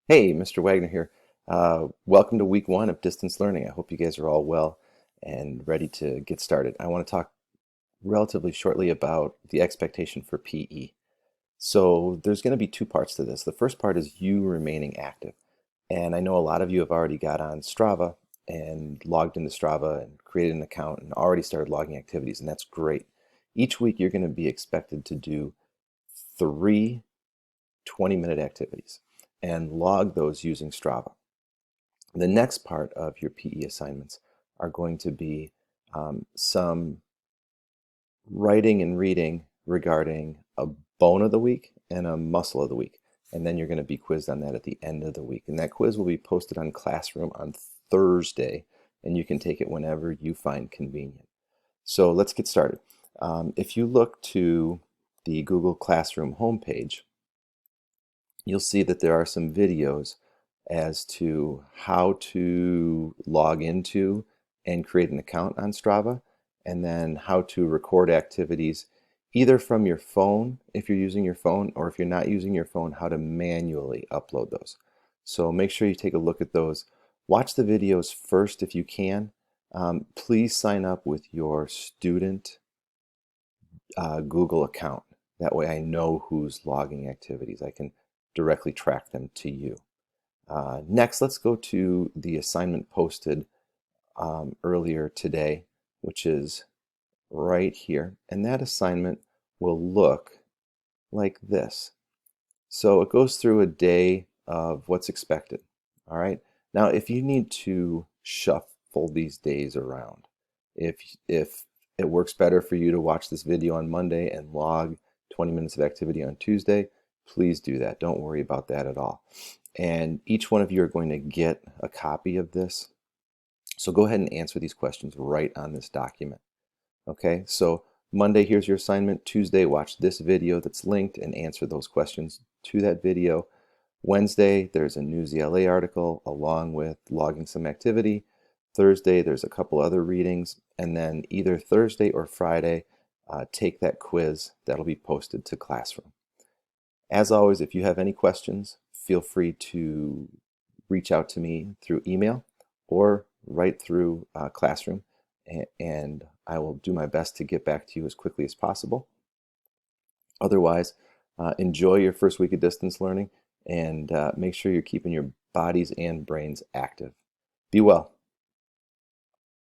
Hey, Mr. Wagner here. Welcome to week one of distance learning. I hope you guys are all well and ready to get started. I want to talk relatively shortly about the expectation for PE. So there's going to be two parts to this. The first part is you remaining active. And I know a lot of you have already got on Strava and logged into Strava and created an account and already started logging activities, and that's great. Each week you're going to be expected to do three 20-minute activities and log those using Strava. The next part of your PE assignments are going to be some writing and reading regarding a bone of the week and a muscle of the week. And then you're going to be quizzed on that at the end of the week. And that quiz will be posted on Classroom on Thursday, and you can take it whenever you find convenient. So let's get started. If you look to the Google Classroom homepage, you'll see that there are some videos as to how to log into and create an account on Strava, and then how to record activities either from your phone if you're using your phone, or if you're not using your phone, how to manually upload those. So make sure you take a look at those. Watch the videos first if you can. Please sign up with your student Google account. That way I know who's logging activities. I can directly track them to you. Next, let's go to the assignment posted earlier today, which is right here. And that assignment will look like this. So it goes through a day of what's expected. All right. Now, if you need to shuffle these days around, if it works better for you to watch this video on Monday and log 20 minutes of activity on Tuesday, please do that. Don't worry about that at all. And each one of you are going to get a copy of this. So go ahead and answer these questions right on this document. Okay, so Monday, here's your assignment. Tuesday, watch this video that's linked and answer those questions to that video. Wednesday, there's a Newsy article along with logging some activity. Thursday, there's a couple other readings. And then either Thursday or Friday, take that quiz that'll be posted to Classroom. As always, if you have any questions, feel free to reach out to me through email or right through Classroom, and I will do my best to get back to you as quickly as possible. Otherwise, enjoy your first week of distance learning, and make sure you're keeping your bodies and brains active. Be well.